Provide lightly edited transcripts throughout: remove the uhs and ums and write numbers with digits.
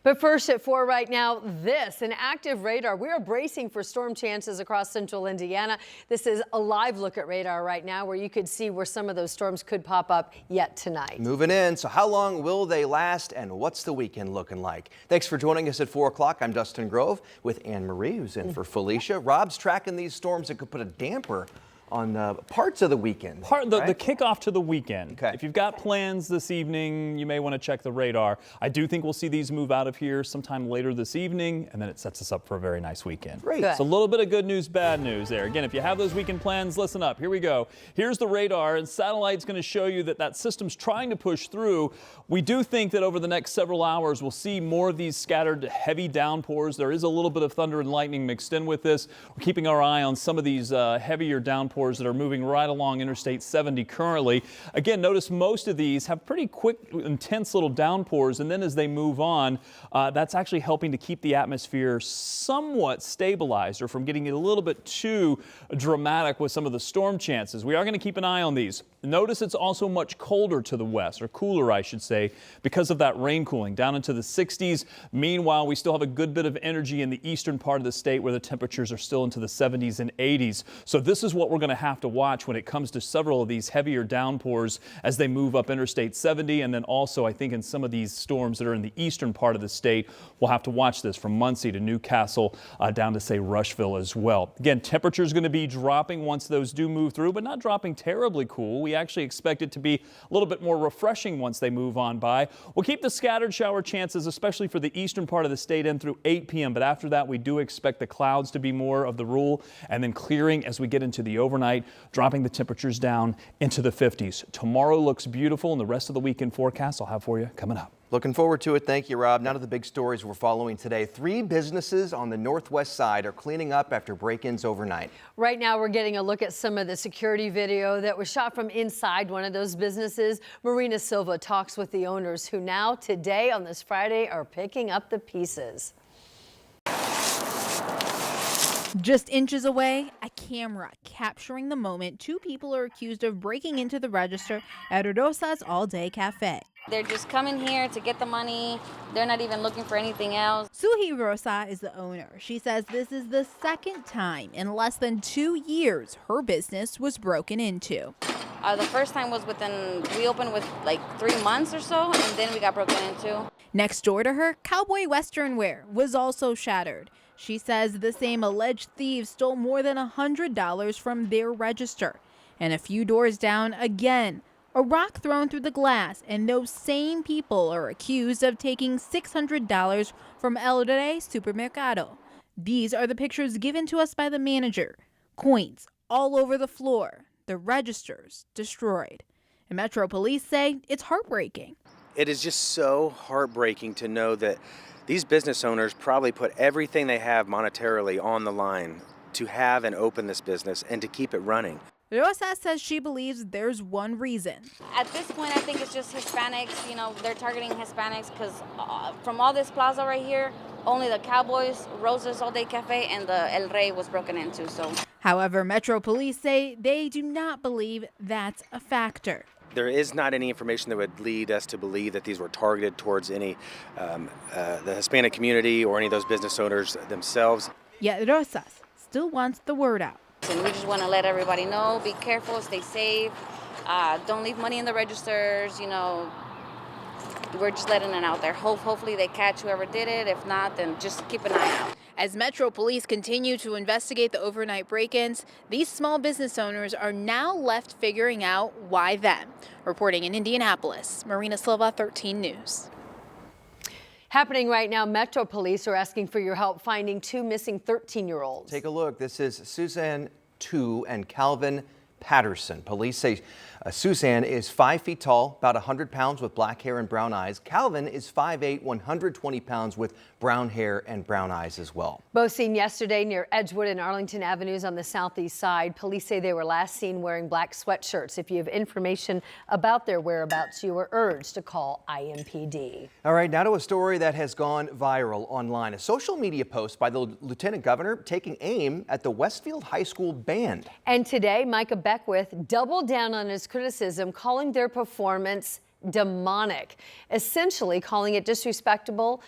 But first at 4 right now, an active radar. We are bracing for storm chances across central Indiana. This is a live look at radar right now where you could see where some of those storms could pop up yet tonight. Moving in. So how long will they last and what's the weekend looking like? Thanks for joining us at 4 o'clock. I'm Dustin Grove with Anne Marie, who's in for Felicia. Rob's tracking these storms that could put a damper on parts of the weekend. The kickoff to the weekend. Okay. If you've got plans this evening, you may want to check the radar. I do think we'll see these move out of here sometime later this evening, and then it sets us up for a very nice weekend. Great. Good. So a little bit of good news, bad news there. Again, if you have those weekend plans, listen up. Here we go. Here's the radar, and satellite's going to show you that system's trying to push through. We do think that over the next several hours, we'll see more of these scattered heavy downpours. There is a little bit of thunder and lightning mixed in with this. We're keeping our eye on some of these heavier downpours that are moving right along Interstate 70 currently. Again, notice most of these have pretty quick, intense little downpours, and then as they move on, that's actually helping to keep the atmosphere somewhat stabilized or from getting a little bit too dramatic with some of the storm chances. We are going to keep an eye on these. Notice it's also much colder to the west, or cooler, I should say, because of that rain cooling down into the 60s. Meanwhile, we still have a good bit of energy in the eastern part of the state where the temperatures are still into the 70s and 80s. So this is what we're going to have to watch when it comes to several of these heavier downpours as they move up Interstate 70. And then also, I think in some of these storms that are in the eastern part of the state, we'll have to watch this from Muncie to Newcastle down to, say, Rushville as well. Again, temperature is going to be dropping once those do move through, but not dropping terribly cool. We actually expect it to be a little bit more refreshing once they move on by. We'll keep the scattered shower chances, especially for the eastern part of the state, in through 8 p.m. But after that, we do expect the clouds to be more of the rule and then clearing as we get into the overnight, dropping the temperatures down into the 50s. Tomorrow looks beautiful, and the rest of the weekend forecast I'll have for you coming up. Looking forward to it. Thank you, Rob. Now to the big stories we're following today. 3 businesses on the northwest side are cleaning up after break-ins overnight. Right now, we're getting a look at some of the security video that was shot from inside one of those businesses. Marina Silva talks with the owners who now, today, on this Friday, are picking up the pieces. Just inches away, a camera capturing the moment 2 people are accused of breaking into the register at Rosa's All Day Cafe. They're just coming here to get the money. They're not even looking for anything else. Suhi Rosa is the owner. She says this is the second time in less than 2 years her business was broken into. The first time was we opened with like 3 months or so, and then we got broken into. Next door to her, Cowboy Western Wear was also shattered. She says the same alleged thieves stole more than $100 from their register. And a few doors down, again, a rock thrown through the glass, and those same people are accused of taking $600 from El Rey Supermercado. These are the pictures given to us by the manager. Coins all over the floor, the registers destroyed. And Metro Police say it's heartbreaking. It is just so heartbreaking to know that these business owners probably put everything they have monetarily on the line to have and open this business and to keep it running. Rosa says she believes there's one reason. At this point, I think it's just Hispanics. You know, they're targeting Hispanics because from all this plaza right here, only the Cowboys, Rosa's All Day Cafe, and the El Rey was broken into. So, however, Metro Police say they do not believe that's a factor. There is not any information that would lead us to believe that these were targeted towards any the Hispanic community or any of those business owners themselves. Yet Rosas still wants the word out. And we just want to let everybody know, be careful, stay safe, don't leave money in the registers, you know. We're just letting it out there. Hopefully they catch whoever did it. If not, then just keep an eye out. As Metro Police continue to investigate the overnight break-ins, these small business owners are now left figuring out why them. Reporting in Indianapolis, Marina Silva, 13 News. Happening right now, Metro Police are asking for your help finding 2 missing 13-year-olds. Take a look. This is Suzanne Tu and Calvin Patterson. Police say Suzanne is 5 feet tall, about 100 pounds with black hair and brown eyes. Calvin is 5'8", 120 pounds with brown hair and brown eyes as well. Both seen yesterday near Edgewood and Arlington Avenues on the southeast side. Police say they were last seen wearing black sweatshirts. If you have information about their whereabouts, you are urged to call IMPD. All right, now to a story that has gone viral online. A social media post by the Lieutenant Governor taking aim at the Westfield High School band. And today, Micah Beckwith doubled down on his criticism, calling their performance demonic, essentially calling it disrespectful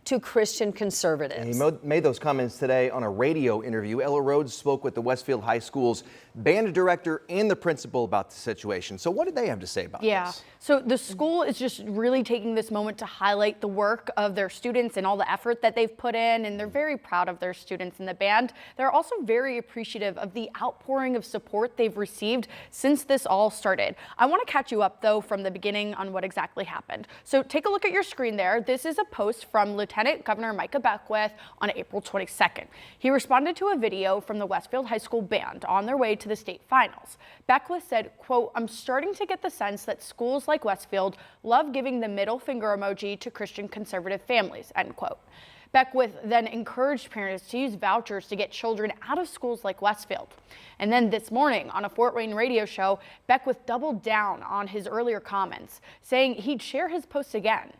to Christian conservatives. He made those comments today on a radio interview. Ella Rhodes spoke with the Westfield High School's band director and the principal about the situation. So what did they have to say about this? So the school is just really taking this moment to highlight the work of their students and all the effort that they've put in, and they're very proud of their students in the band. They're also very appreciative of the outpouring of support they've received since this all started. I want to catch you up, though, from the beginning on what exactly happened. So take a look at your screen there. This is a post from Lieutenant Governor Micah Beckwith on April 22nd. He responded to a video from the Westfield High School band on their way to the state finals. Beckwith said, quote, "I'm starting to get the sense that schools like Westfield love giving the middle finger emoji to Christian conservative families," end quote. Beckwith then encouraged parents to use vouchers to get children out of schools like Westfield. And then this morning on a Fort Wayne radio show, Beckwith doubled down on his earlier comments, saying he'd share his posts again.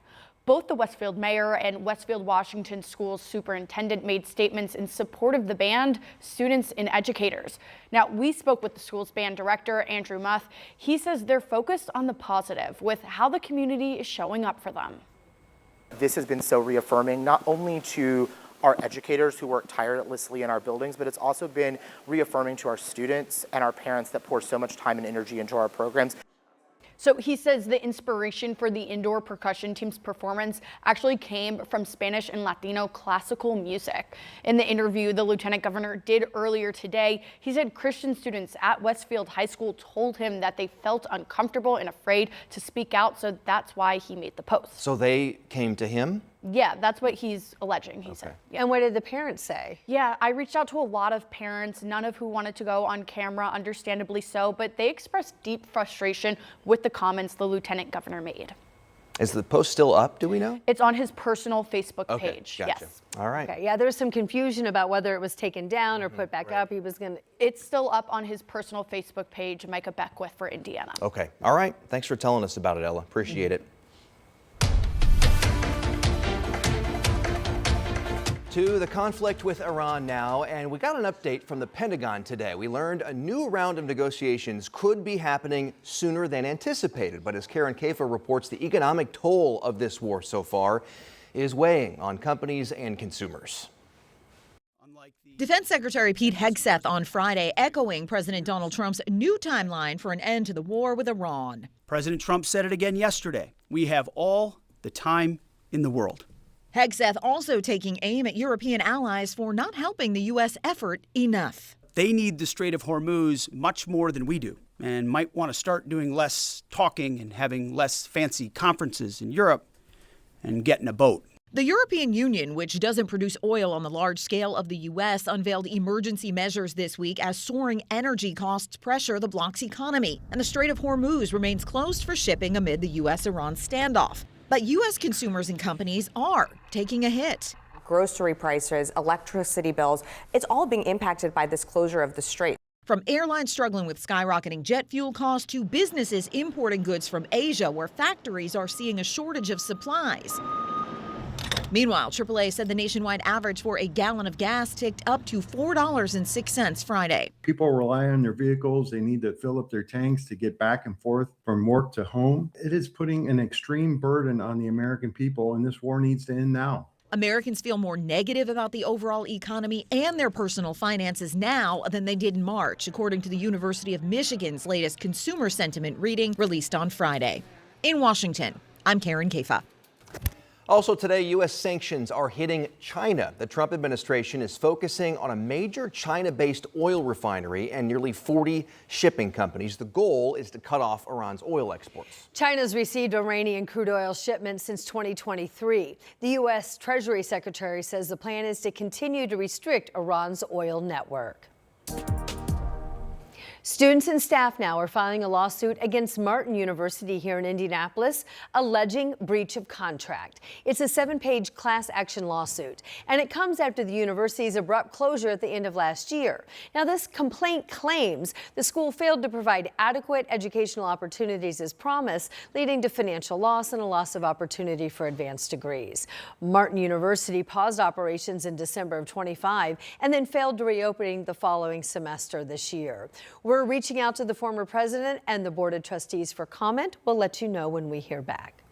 Both the Westfield mayor and Westfield Washington Schools superintendent made statements in support of the band, students, and educators. Now, we spoke with the school's band director, Andrew Muth. He says they're focused on the positive with how the community is showing up for them. This has been so reaffirming, not only to our educators who work tirelessly in our buildings, but it's also been reaffirming to our students and our parents that pour so much time and energy into our programs. So he says the inspiration for the indoor percussion team's performance actually came from Spanish and Latino classical music. In the interview the lieutenant governor did earlier today, he said Christian students at Westfield High School told him that they felt uncomfortable and afraid to speak out, so that's why he made the post. So they came to him? Yeah, that's what he's alleging, he said. And what did the parents say? Yeah, I reached out to a lot of parents, none of who wanted to go on camera, understandably so, but they expressed deep frustration with the comments the lieutenant governor made. Is the post still up, do we know? It's on his personal Facebook page. Gotcha. Yes. All right. Okay, yeah, there was some confusion about whether it was taken down or put back up. He was going to. It's still up on his personal Facebook page, Micah Beckwith for Indiana. Okay. All right. Thanks for telling us about it, Ella. Appreciate it. To the conflict with Iran now, and we got an update from the Pentagon today. We learned a new round of negotiations could be happening sooner than anticipated. But as Karen Kafa reports, the economic toll of this war so far is weighing on companies and consumers. Defense Secretary Pete Hegseth on Friday echoing President Donald Trump's new timeline for an end to the war with Iran. President Trump said it again yesterday. We have all the time in the world. Hegseth also taking aim at European allies for not helping the U.S. effort enough. They need the Strait of Hormuz much more than we do and might want to start doing less talking and having less fancy conferences in Europe and get in a boat. The European Union, which doesn't produce oil on the large scale of the U.S., unveiled emergency measures this week as soaring energy costs pressure the bloc's economy. And the Strait of Hormuz remains closed for shipping amid the U.S.-Iran standoff. But U.S. consumers and companies are taking a hit. Grocery prices, electricity bills, it's all being impacted by this closure of the strait. From airlines struggling with skyrocketing jet fuel costs to businesses importing goods from Asia, where factories are seeing a shortage of supplies. Meanwhile, AAA said the nationwide average for a gallon of gas ticked up to $4.06 Friday. People rely on their vehicles. They need to fill up their tanks to get back and forth from work to home. It is putting an extreme burden on the American people, and this war needs to end now. Americans feel more negative about the overall economy and their personal finances now than they did in March, according to the University of Michigan's latest consumer sentiment reading released on Friday. In Washington, I'm Karen Kafa. Also today, U.S. sanctions are hitting China. The Trump administration is focusing on a major China-based oil refinery and nearly 40 shipping companies. The goal is to cut off Iran's oil exports. China's received Iranian crude oil shipments since 2023. The U.S. Treasury Secretary says the plan is to continue to restrict Iran's oil network. Students and staff now are filing a lawsuit against Martin University here in Indianapolis, alleging breach of contract. It's a 7-page class action lawsuit, and it comes after the university's abrupt closure at the end of last year. Now, this complaint claims the school failed to provide adequate educational opportunities as promised, leading to financial loss and a loss of opportunity for advanced degrees. Martin University paused operations in December of 25 and then failed to reopen the following semester this year. We're reaching out to the former president and the board of trustees for comment. We'll let you know when we hear back.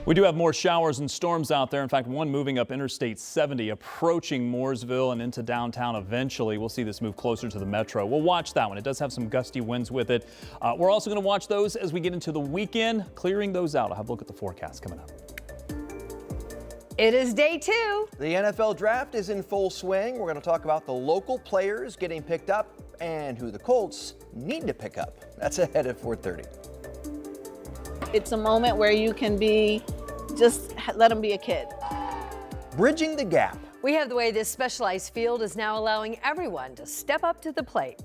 We do have more showers and storms out there. In fact, one moving up Interstate 70, approaching Mooresville and into downtown eventually. We'll see this move closer to the metro. We'll watch that one. It does have some gusty winds with it. We're also going to watch those as we get into the weekend, clearing those out. I'll have a look at the forecast coming up. It is day 2. The NFL draft is in full swing. We're going to talk about the local players getting picked up and who the Colts need to pick up. That's ahead at 4:30. It's a moment where you can just let them be a kid. Bridging the gap. We have the way this specialized field is now allowing everyone to step up to the plate.